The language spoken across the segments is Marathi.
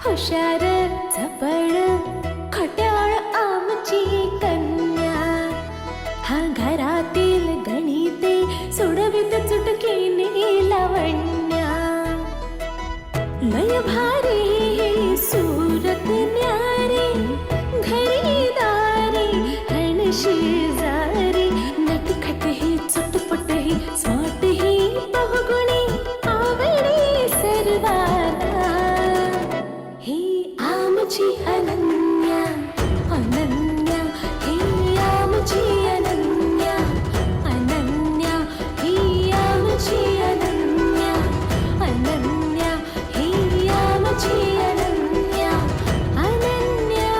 हुशार झपड खट्याळ आमची कन्या, हा घरातील गणिते सोडवित चुटकीने लावण्या. लय भारी ही सूरत न्यारी, घरी दारी हण शेजारी, नटखट ही चटपट ही स्मार्ट ही बहुगुणी आवडी सर्वांना. ही आमची अनन्या अनन्या, ही आमची अनन्या अनन्या, ही आमची अनन्या अनन्या, ही आमची अनन्या अनन्या.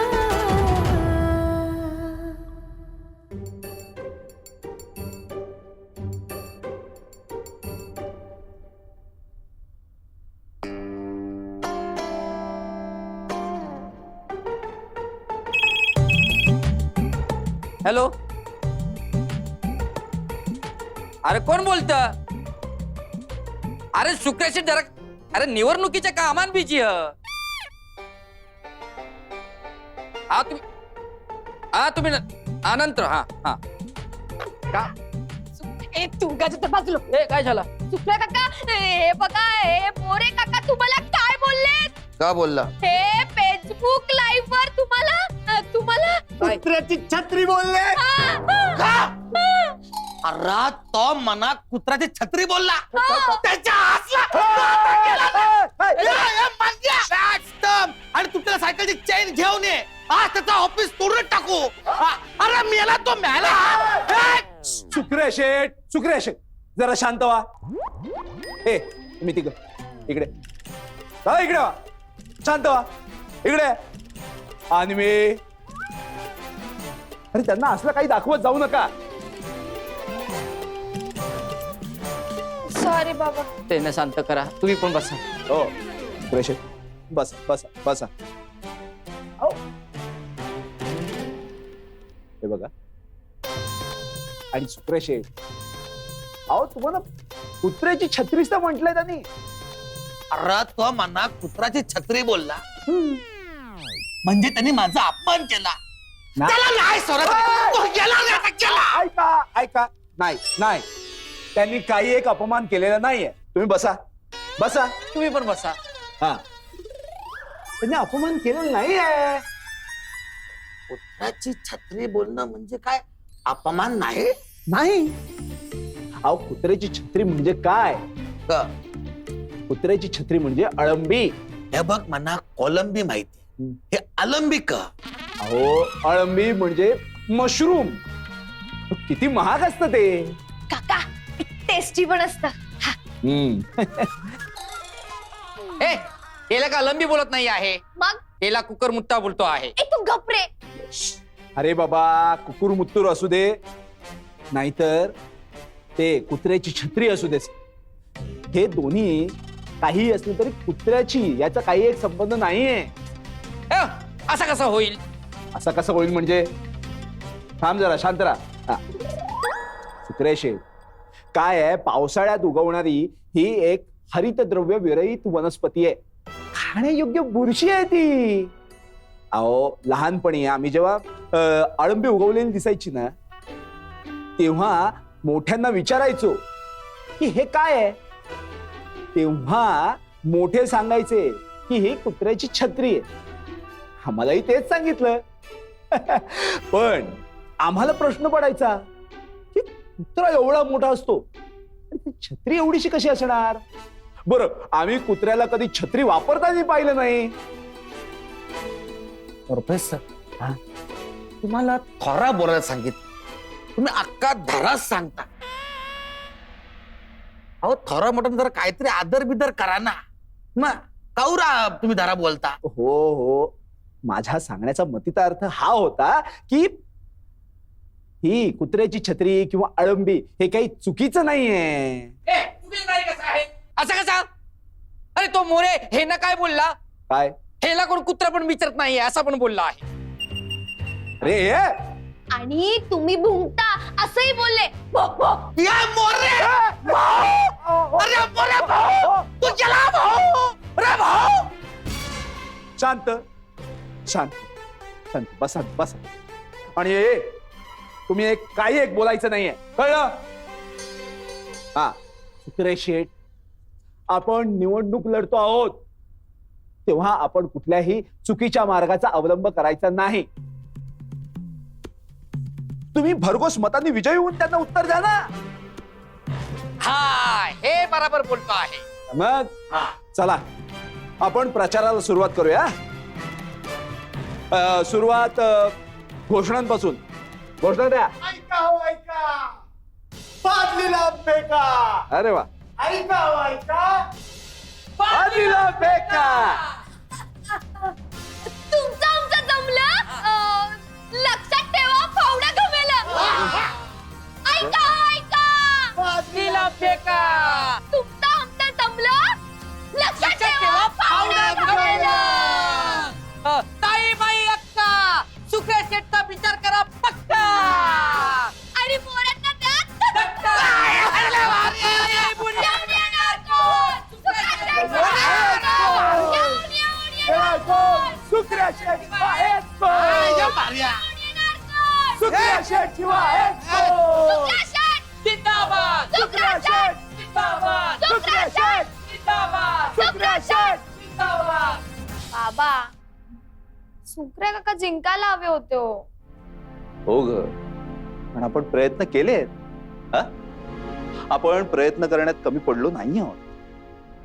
हॅलो, अरे कोण बोलत? अरे शुक्रेश जरा, अरे निवडणुकीच्या कामान बिजी तुम्ही अनंत हा का ए तू गाजर बाजूला. ए काय झालं? सुप्रिया काका, हे बघा, हे मोरे काका तुम्हाला काय बोललेत? का बोलला? हे फेसबुक लाईव्ह वर तुम्हाला कुत्र्याची छत्री बोलले. अरे तो मना कुत्र्याची छत्री बोलला. त्याच्या आणि तू त्याला सायकलची चेन घेऊन ये. आज त्याचा ऑफिस तोडून टाकू. अरे मेला तो मेला. शुक्रे शेठ जरा शांत व्हा. ए तुम्ही तिघ इकडे इकडे वा. शांत व्हा. इकडे आणि मी. अरे त्यांना असलं काही दाखवत जाऊ नका. सॉरी बाबा. त्यांना शांत करा. तुम्ही पण बसा. हो शुक्रे शेठ बसा बसा बसा. हो हे बघा. आणि शुक्रे शेठ, अहो तुम्हाला कुत्र्याची छत्रीच तर म्हटलंय त्यांनी. अरे तो मना कुत्र्याची छत्री बोलला म्हणजे त्यांनी माझा अपमान केला. त्याला नाही सोडत. तो गेला नाही आता, गेला. ऐका ऐका. नाही नाही, त्यांनी काही एक अपमान केलेला नाहीये. तुम्ही बसा बसा. तुम्ही पण बसा. हा, त्यांनी अपमान केलेला नाहीये. कुत्र्याची छत्री बोलणं म्हणजे काय अपमान नाही? नाही. अहो कुत्र्याची छत्री म्हणजे काय? का? कुत्र्याची छत्री म्हणजे अळंबी. हे बघ म्हणा कोलंबी माहिती, हे अलंबी का? अहो अळंबी म्हणजे मशरूम. किती महाग असतं ते. काका टेस्टी पण असतं. ए त्याला का लंबी बोलत नाही आहे, मग त्याला कुकर मुत्ता बोलतो आहे. ए तू गपरे. अरे बाबा, कुकुर मुत्तूर असू दे नाहीतर ते कुत्र्याची छत्री असू दे, हे दोन्ही काही असले तरी कुत्र्याची याचा काही एक संबंध नाहीये. असा कसा होईल? असं कसं होईल म्हणजे? थांब जरा, शांत राहा. शुक्रे शेठ, काय आहे, पावसाळ्यात उगवणारी ही एक हरितद्रव्य विरहित वनस्पती आहे. खाण्यायोग्य बुरशी आहे ती. अहो लहानपणी आम्ही जेव्हा अळंबी उगवलेली दिसायची ना, तेव्हा मोठ्यांना विचारायचो की हे काय आहे. तेव्हा मोठे सांगायचे की ही कुत्र्याची छत्री आहे. आम्हालाही तेच सांगितलं. पण आम्हाला प्रश्न पडायचा की कुत्रा एवढा मोठा असतो आणि ती छत्री एवढीशी कशी असणार. बरं, आम्ही कुत्र्याला कधी छत्री वापरताना पाहिलं नाही. प्रोफेसर, तुम्हाला थोरा बोलायला सांगितलं, तुम्ही अक्का धराच सांगता. अहो थोरा मोठा जरा काहीतरी आदर बिदर करा ना. मग काऊरा तुम्ही धरा बोलता. हो हो, माझ्या सांगण्याचा मतीचा अर्थ हा होता की ही कुत्र्याची छत्री किंवा अळंबी हे काही चुकीचं नाहीये. असं कसा? अरे तो मोरे हे ना काय बोलला? काय? हेला कोण कुत्रा पण विचारत नाहीये असा पण बोलला आहे. अरे आणि तुम्ही भुंकता असंही बोलले. या मोरे! भाऊ! अरे मोरे भाऊ! तू गेला भाऊ! अरे भाऊ! शांत शांत शांत बसा बसा. आणि हे तुम्ही काही एक बोलायचं नाहीये, कळलं? हा सुक्रे शेठ, आपण निवडणूक लढतो आहोत तेव्हा आपण कुठल्याही चुकीच्या मार्गाचा अवलंब करायचा नाही. तुम्ही भरघोस मतांनी विजयी होऊन त्यांना उत्तर द्या ना. हा हे बरोबर बोलतो आहे. मग चला आपण प्रचाराला सुरुवात करूया. सुरुवात घोषणांपासून. घोषणा द्या. ऐका हो ऐका, बादलीला बेका. अरे वा. ऐका हो ऐका, बादलीला बेका. तुमचं आमचं जमलं. लक्षात ठेवा फावडा घमेला. ऐका ऐका, बादलीला फेका. तुमचं आमचं जमलं. लक्षात ठेवा फावडा घमेला. ताई बाई अक्का सुक्रे शेठचा विचार करा पक्का. आणि पोरांना द्या धक्का. अरे वारे, बुरी. येऊन येणार कोण? येऊन येणार कोण? सुक्रिया शेठ बाहेर पड. येणार कोण? सुक्रिया शेठ बाहेर पड. सुक्रिया शेठ! जिंदाबाद. सुक्रिया शेठ! जिंदाबाद. सुक्रिया शेठ! जिंदाबाद. सुक्रिया शेठ! जिंदाबाद. बाबा, सुक्रिया काका जिंकायला हवे होते हो. हो ग, पण आपण प्रयत्न केलेत. आपण प्रयत्न करण्यात कमी पडलो नाही आहोत.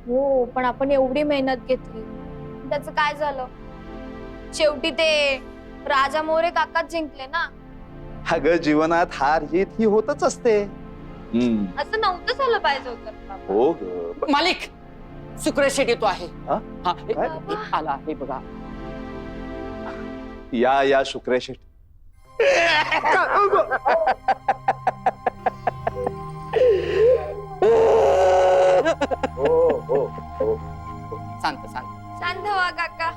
हो, पण आपण एवढी मेहनत घेतली, त्याचं काय झालं? शेवटी ते राजा मोरे काकाच जिंकले ना. अगं जीवनात हार जीत ही होतच असते. असं नव्हतं झालं पाहिजे होतं बाबा. हो ग. मालिक सुक्रे शेठ येतो आहे. हा? हा काय? आला हे बघा. या शुक्रे शेठ. शांत शांत. शांत व्हा काका.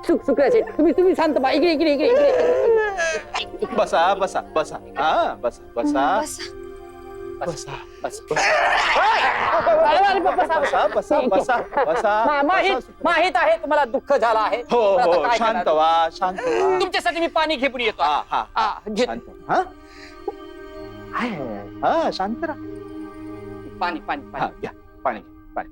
सुक्रे शेठ तुम्ही शांत बा. इकडे इकडे इकडे इकडे. बसा बसा बसा. हा बसा बसा बसा बसा. बसा बसा बसा बसा. माहित आहे तुम्हाला दुःख झालं आहे. हो पण आता हो काय शांत करणार? व्हा शांत व्हा. तुमच्यासाठी मी पाणी घेऊन येतो. हा हा हा, घेत. शांत व्हा. हा? हा शांत राहा. पाणी पाणी हा पाणी. घ्या पाणी घ्या पाणी.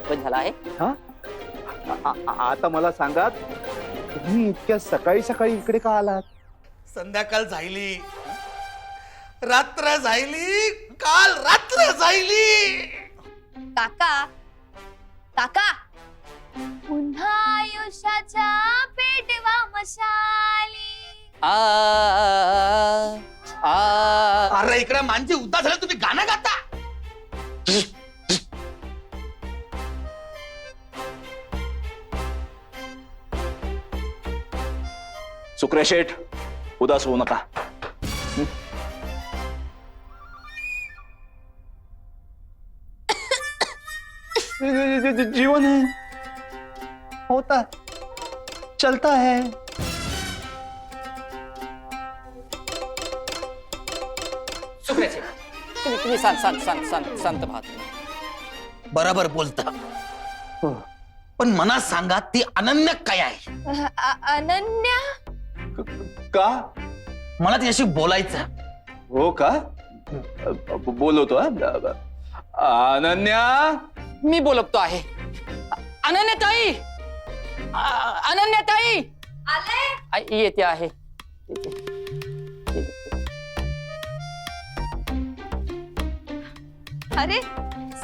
पण झाला आहे. आता मला सांगा, तुम्ही इतक्या सकाळी सकाळी इकडे का आलात? संध्याकाळ झाली, रात्र झाली, काल रात्र झाली. काका काका, पुन्हा आयुष्याच्या पेटवा मशाली. अरे इकडे मांजी उदास झालं, तुम्ही गाणं गाता. सुक्रे शेठ उदास होऊ नका. जीवन है, होता चलता है. सुक्रे शेठ तुम्ही शांत शांत शांत शांत शांत व्हा. बरोबर बोलता, पण मनात सांगा ती अनन्य काय आहे? अनन्या. का? मला तिच्याशी बोलायचं. हो का? बोलवतो. अनन्या. मी बोलतो आहे. अनन्याताई, अनन्याताई आले. येते आहे. अरे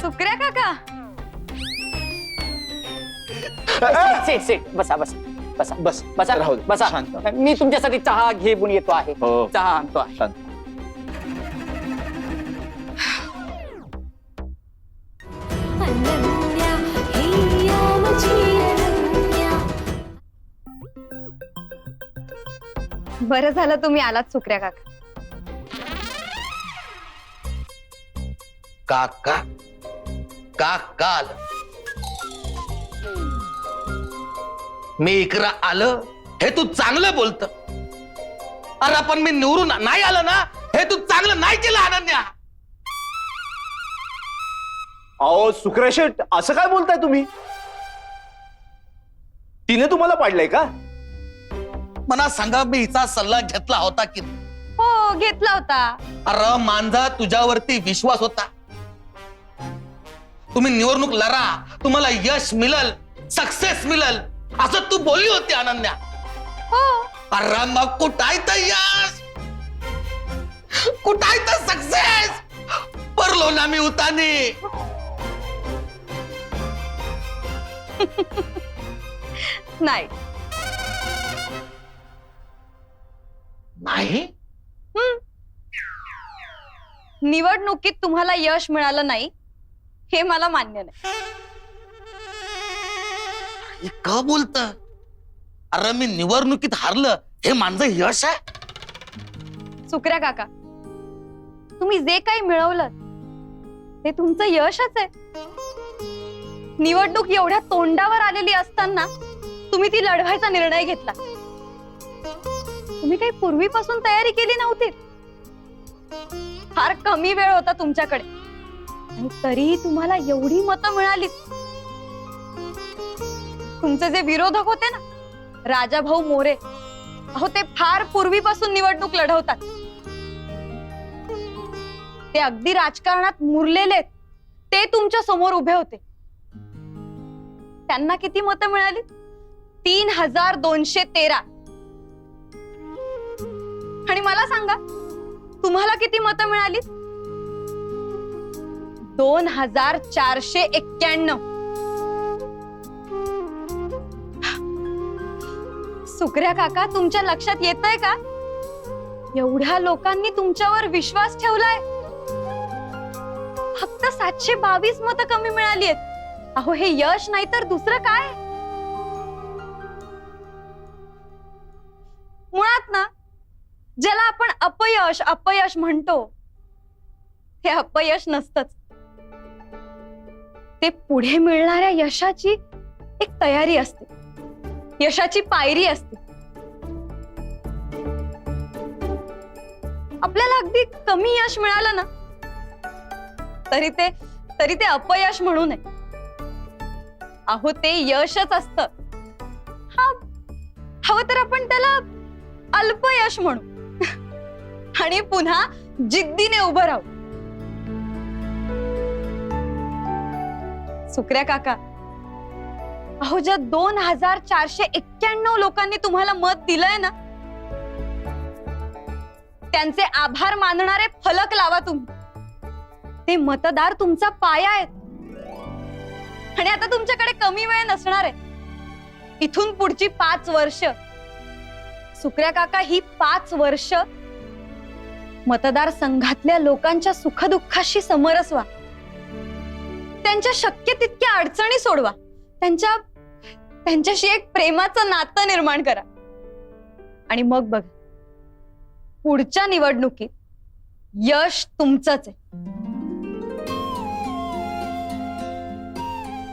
सुक्रिया काका. सेठ सेठ बसा बसा बसा बस बसा राहू दे. बसा. शांत. मी तुमच्यासाठी चहा घेऊन येतो आहे. हो. चहा आणतो आहे. शांत. अनन्या हिया मुझी अनन्या. बरं झालं तुम्ही आलात सुक्रिया काका. काका काकाल मी इकडं आलं हे तू चांगलं बोलत, अरे पण मी निवडून नाही आलं ना, हे तू चांगलं नाही केलं अनन्या. अहो सुक्रे शेठ, असं काय बोलताय तुम्ही? तिने तुम्हाला पाडलंय का? मला सांगा, मी हिचा सल्ला घेतला होता की नाही? हो घेतला होता. अरे माझा तुझ्यावरती विश्वास होता. तुम्ही निवडणूक लढा, तुम्हाला यश मिळल, सक्सेस मिळल असं तू बोलली होती अनन्या. हो अरे मग कुठाय तर यश, कुठाय तर सक्सेस? परलो ना मी उतानी. नाही. नाही निवडणुकीत तुम्हाला यश मिळालं नाही हे मला मान्य नाही. हे का बोलत? अरे मी निवडणुकीत हारलं हे माझं यश आहे. सुकऱ्या काका, तुम्ही जे काही मिळवलं ते तुमचं यशच आहे. निवडणूक एवढ्या तोंडावर आलेली असताना तुम्ही ती लढवायचा निर्णय घेतला. तुम्ही काही पूर्वीपासून तयारी केली नव्हती. फार कमी वेळ होता तुमच्याकडे आणि तरीही तुम्हाला एवढी मतं मिळाली. तुमचे जे विरोधक होते ना, राजाभाऊ मोरे, अहो ते फार पूर्वीपासून निवडणूक लढवतात. ते अगदी राजकारणात मुरलेले, ते तुमच्या समोर उभे होते. त्यांना किती मतं मिळाली? 3213. आणि मला सांगा, तुम्हाला किती मतं मिळाली? 2491. सुकऱ्या काका, तुमच्या लक्षात येतंय का? एवढ्या लोकांनी तुमच्यावर विश्वास ठेवलाय. फक्त 722 मतं कमी मिळाली आहेत. अहो हे यश नाही तर दुसरं काय? मुळात ना, ज्याला आपण अपयश म्हणतो, हे अपयश नसतंच. ते पुढे मिळणाऱ्या यशाची एक तयारी असते, यशाची पायरी असते. आपल्याला अगदी कमी यश मिळालं ना, तरी ते अपयश म्हणू नये. अहो ते यशच असतं. हवं तर आपण त्याला अल्पयश म्हणू आणि पुन्हा जिद्दीने उभं राहू. सुकऱ्या काका, अहो ज्या 2491 लोकांनी तुम्हाला मत दिलंय ना, त्यांचे आभार मानणारे फलक लावा तुम्ही. ते मतदार तुमचा पाया आहेत. आणि आता तुमच्याकडे कमी वेळ नसणार आहे. इथून पुढची 5 वर्ष, सुकऱ्या काका, ही 5 वर्ष मतदार संघातल्या लोकांच्या सुखदुःखाशी समरसवा. त्यांच्या शक्य तितक्या अडचणी सोडवा. त्यांच्याशी एक प्रेमाचं नातं निर्माण करा. आणि मग बघ, पुढच्या निवडणुकीत यश तुमचंच आहे.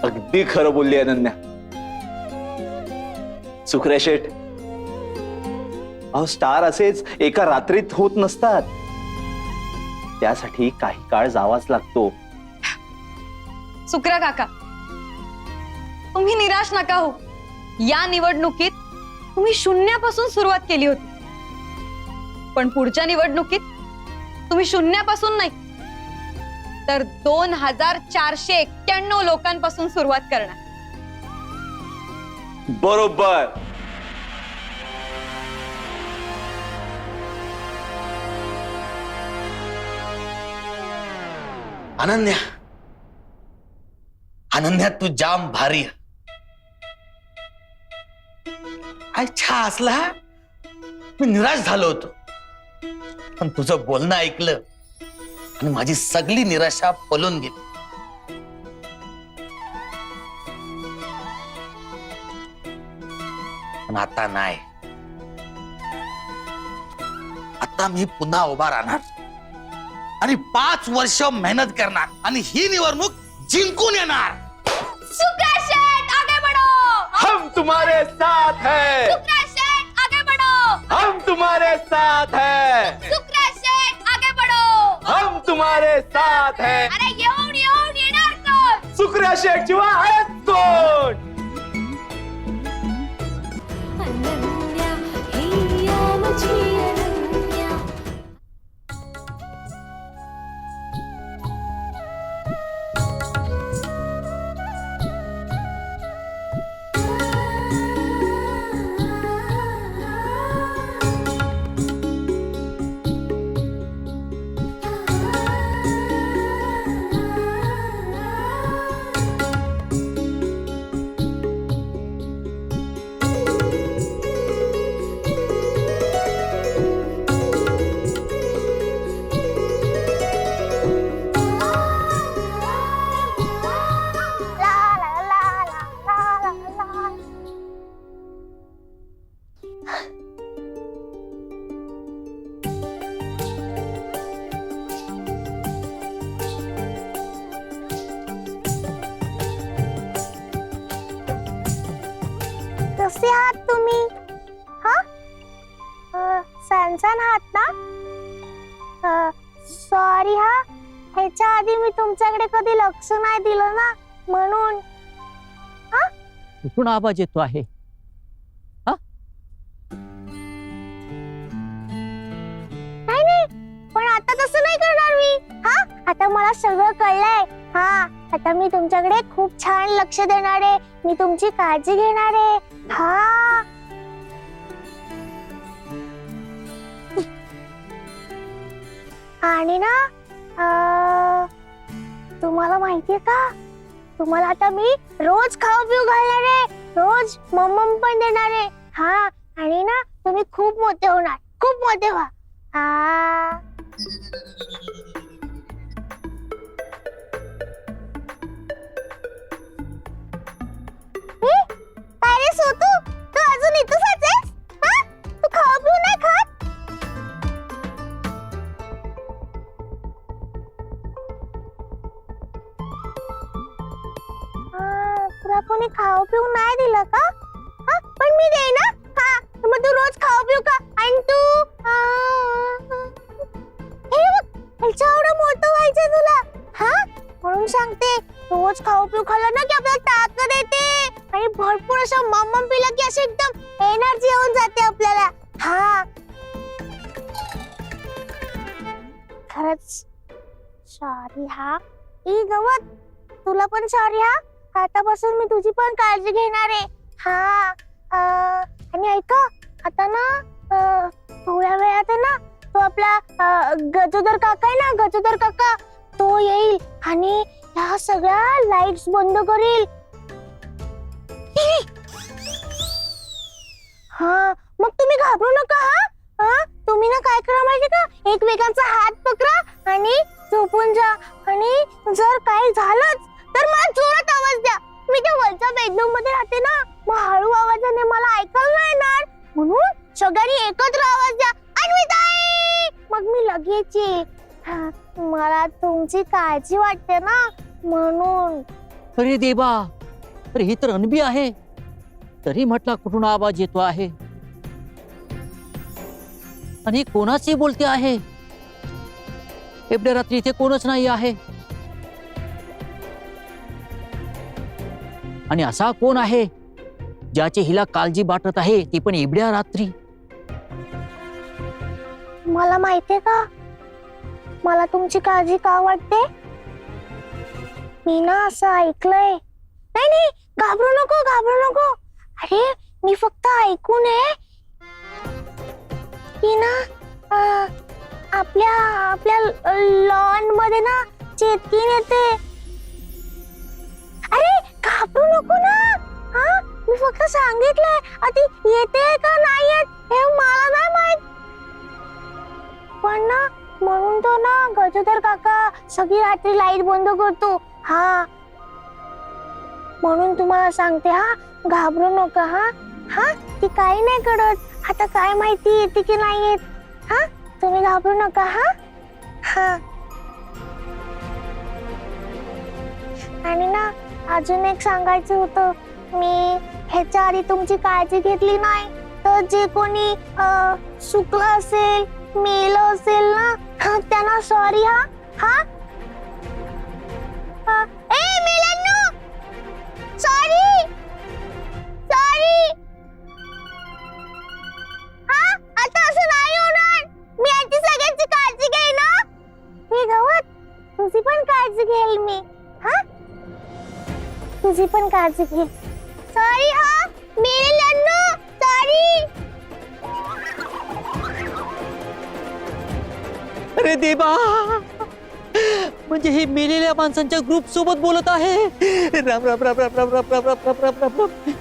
अगदी खरं बोलली अनन्या. सुक्रे शेठ, अहो स्टार असेच एका रात्रीत होत नसतात. त्यासाठी काही काळ जावाच लागतो. सुकऱ्या काका, तुम्ही निराश नका हो. या निवडणुकीत तुम्ही शून्यापासून सुरुवात केली होती, पण पुढच्या निवडणुकीत तुम्ही शून्यापासून नाही तर 2491 लोकांपासून सुरुवात करणार. बरोबर. अनन्या तू जाम भारी. अच्छा असला मी निराश झालो होतो, पण तुझं बोलणं ऐकलं आणि माझी सगळी निराशा पळून गेली. पण आता नाही. आता मी पुन्हा उभा राहणार आणि 5 वर्ष मेहनत करणार आणि ही निवडणूक जिंकून येणार. सुकऱ्या शेठ, आगे बढ़ो. हम तुम्हारे साथ हैं. सुकऱ्या शेठ, आगे बढ़ो. हम तुम्हारे साथ है, सुक्रा शेठ आगे बढ़ो. हम तुम्हारे साथ है. अरे येऊन येणार कोण? सुक्रिया शेख शिवाय आहेत कोण? अनन्या हिया माझी अनन्या. कसे आहात तुम्ही? हा सणसण आहात ना? सॉरी हा, ह्याच्या आधी मी तुमच्याकडे कधी लक्ष नाही दिलं ना, म्हणून. कुठून आवाज येतो आहे? नाही नाही, पण आता तसं नाही करणार मी. हा, आता मला सगळं कळलंय. हा, आता मी तुमच्याकडे खूप छान लक्ष देणार आहे. मी तुमची काळजी घेणार आहे. हा, आणि ना तुम्हाला माहितीये का, तुम्हाला आता मी रोज खाऊ पिऊ घालणार आहे, रोज मम्मम पण देणार आहे. हा, आणि ना तुम्ही खूप मोठे होणार, खूप मोठे व्हा. हा, काय रे सोतू, तू अजून इथंच आहेस? हा, तू खाऊ पिऊ नाही खात? तुला कोणी खाऊ पिऊ नाही दिलं का? हा, पण मी दे ना. हा, मग तू रोज खाऊ पिऊ का? आणि तू हे बघ, ह्याच्या एवढं मोठं व्हायचं तुला. हा, म्हणून सांगते, रोज खाऊ पिऊ खाल्लं ना की आपल्याला ताकद येते, आणि भरपूर असं मम्मम पिलं की अशी एकदम एनर्जी येऊन जाते आपल्याला. हा, खरंच सॉरी हा. ई गवत, तुला पण सॉरी हा. आतापासून मी तुझी पण काळजी घेणार आहे. हा, आणि ऐका, आता ना थोड्या वेळात आहे ना, तो आपला गजोदर काका आहे ना, गजोदर काका, तो येईल आणि ह्या सगळ्या लाईट्स बंद करेल. हा, मग तुम्ही घाबरू नका. हा, तुम्ही ना काय करा माहिती का, एकमेकांचा हात पकडा आणि झोपून जा. आणि जर काही झालंच तर मला जोरात आवाज द्या. मी त्या वरच्या बेडरूम मध्ये राहते ना, मग हळू आवाजाने मला ऐकायला नाही येणार, म्हणून सगळ्यांनी एकत्र आवाज द्या. अन्विताई, मग मी लगेच येईल. मला तुमची काळजी वाटते ना, म्हणून. अरे देवा, अरे ही तर अन्वी आहे. तरी म्हटला कुठून आवाज येतो आहे, आणि कोणाशी बोलते आहे? एवढ्या रात्री इथे कोणच नाही आहे. आणि असा कोण आहे ज्याची हिला काळजी वाटत आहे, ती पण एवढ्या रात्री? मला माहितीये का, मला तुमची काळजी का वाटते? मी ना असं ऐकलंय. नाही नाही, घाबरू नको, घाबरू नको. अरे, मी फक्त ऐकून आहे की ना आपल्या लॉन मध्ये ना चेतकीन येते. अरे, घाबरू नको ना. हा, मी फक्त सांगितलंय. आधी येते का नाही येत हे मला नाही माहित, पण ना म्हणून तो ना गजोदर काका सगळी रात्री लाईट बंद करतो. हा, म्हणून तुम्हाला सांगते, हा, घाबरू नका. हा हा, ती काही नाही करत. आता काय माहिती येते की नाही येत. हा, तुम्ही घाबरू नका. हा हा, आणि ना अजून एक सांगायचं होतं, मी ह्याच्या आधी तुमची काळजी घेतली नाही तर जे कोणी चुकलं असेल, मेलं असेल ना, त्यांना सॉरी हा. हा ए मेलांनो, सॉरी सॉरी. हा आता असं नाही होणार. मी यांची सगळ्यांची काळजी घेईन ना. हे गवत, तुझी पण काळजी घेईल मी. हा तुझी पण काळजी घेईल. सॉरी हा मेलांनो, सॉरी. अरे देवा, म्हणजे हे मेलेल्या माणसांच्या ग्रुप सोबत बोलत आहे. राम राम राम राम राम राम राम राम राम राम राम राम.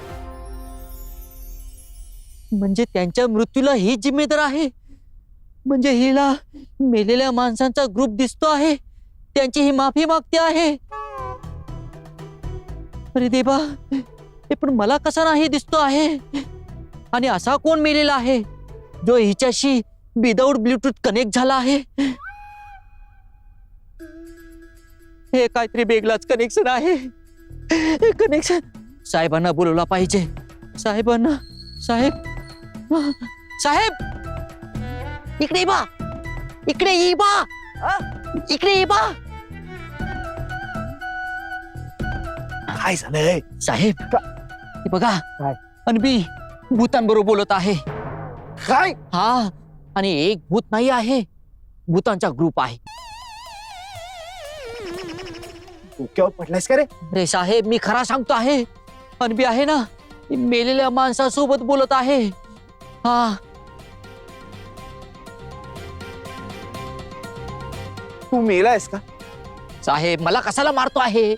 म्हणजे त्यांच्या मृत्यूला ही जिम्मेदार आहे. म्हणजे हिला मेलेल्या माणसांचा ग्रुप दिसतो आहे, त्यांची ही माफी मागते आहे. अरे देवा, हे पण मला कसा नाही दिसतो आहे. आणि असा कोण मेलेला आहे जो हिच्याशी विदाउट ब्लूटूथ कनेक्ट झाला आहे. हे काहीतरी वेगळाच कनेक्शन आहे. हे कनेक्शन साहेबांना बोलवला पाहिजे. साहेबांना, साहेब, साहेब, इकडे ये बा, इकडे ये बा, इकडे ये बा. काय झालंय साहेब, हे बघा, अनबी भूतांबरोबर बोलत आहे. काय? हा, आणि एक भूत नाही आहे, भूतांचा ग्रुप आहे. डोक्यावर पडलायस का रे? अरे साहेब, मी खरा सांगतो आहे. अनबी आहे ना, मेलेल्या माणसासोबत बोलत आहे. हा, तू मेलायस का? साहेब, मला कशाला मारतो आहे?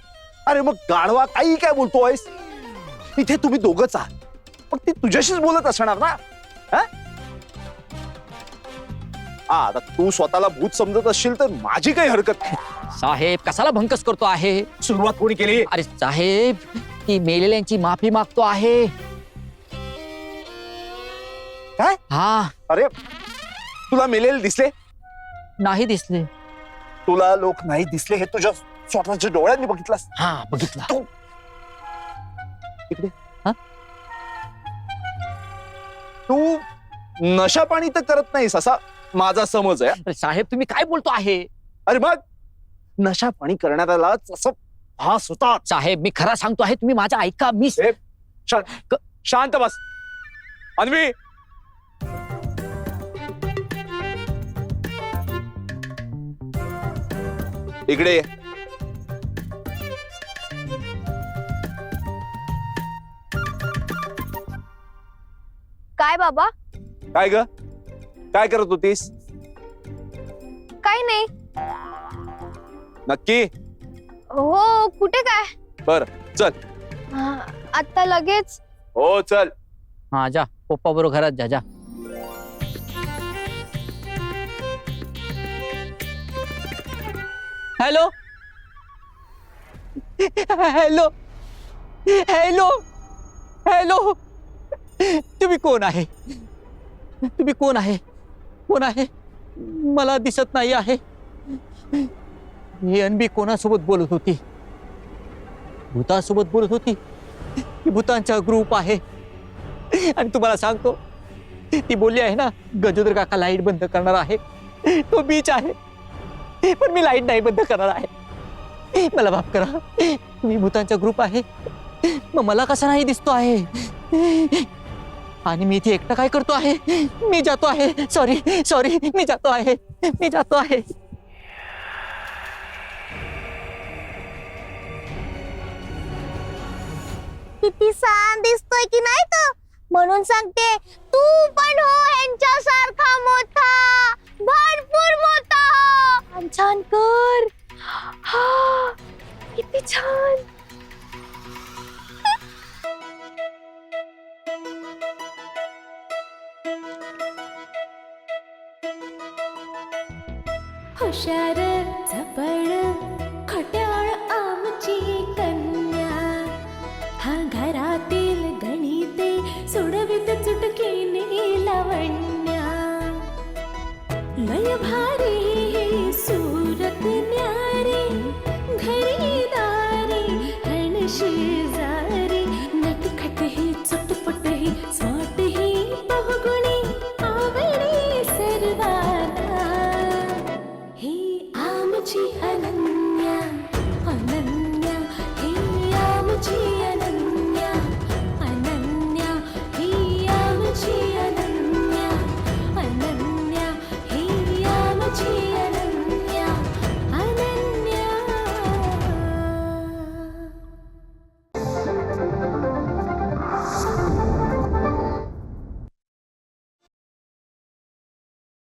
अरे मग गाढवा काही काय बोलतोयस? इथे तुम्ही दोघंच आहात, पण ती तुझ्याशीच बोलत असणार ना. हा? आता तू स्वतःला भूत समजत असशील तर माझी काही हरकत नाही. साहेब, कशाला भंकस करतो आहे? सुरुवात कोणी केली? अरे साहेब, ती मेलेल्यांची माफी मागतो आहे. काय? हा, अरे तुला मेलेले दिसले? नाही दिसले. तुला लोक नाही दिसले हे तुझ्या स्वतःच्या डोळ्यांनी बघितलास? हा, बघितला. तू इकडे. हा? तू नशा पाणी तर करत नाहीस असा माझा समज आहे. अरे साहेब, तुम्ही काय बोलतो आहे? अरे मग नशा पाणी करणाऱ्याला असं भास होता. साहेब, मी खरा सांगतो आहे, तुम्ही माझा ऐका. मी शांत बस. अन्वी, इकडे ये. काय बाबा? काय ग, काय करत होतीस? काय नाही. नक्की? हो, कुठे काय? बर चल. आता लगेच? हो चल. हा, जा पप्पा बरोबर घरात जा. जा. Hello, hello, hello, hello. तुम्ही कोण आहे? तुम्ही कोण आहे? कोण आहे? मला दिसत नाही आहे. ही अनबी कोणासोबत बोलत होती? भूतासोबत बोलत होती. भूतांचा ग्रुप आहे. आणि तुम्हाला सांगतो, ती बोलली आहे ना, गजोदर काका लाईट बंद करणार आहे. तो बीच आहे, पण मी लाईट नाही बंद करणार आहे. मला माफ करा. मी भूतांचा ग्रुप आहे, मग मला कसा नाही दिसतो आहे? आणि मी इथे एकटा काय करतो आहे? मी जातो आहे. सॉरी सॉरी, मी जातो आहे. मी जातो आहे. किती छान दिसतोय की नाही तो. म्हणून सांगते, तू पण हो ह्यांच्यासारखा मोठा, भरपूर मोठा हो. छान कर. हा, किती छान. हुशार झपड खट्याळ आमची कन्या, हा घरातील गणिते सोडवित चुटकीने लावण्या. लय भारी ही सूरत न्यारी, घरी दारी हण शेजारी, नटखट ही चटपट ही स्वाट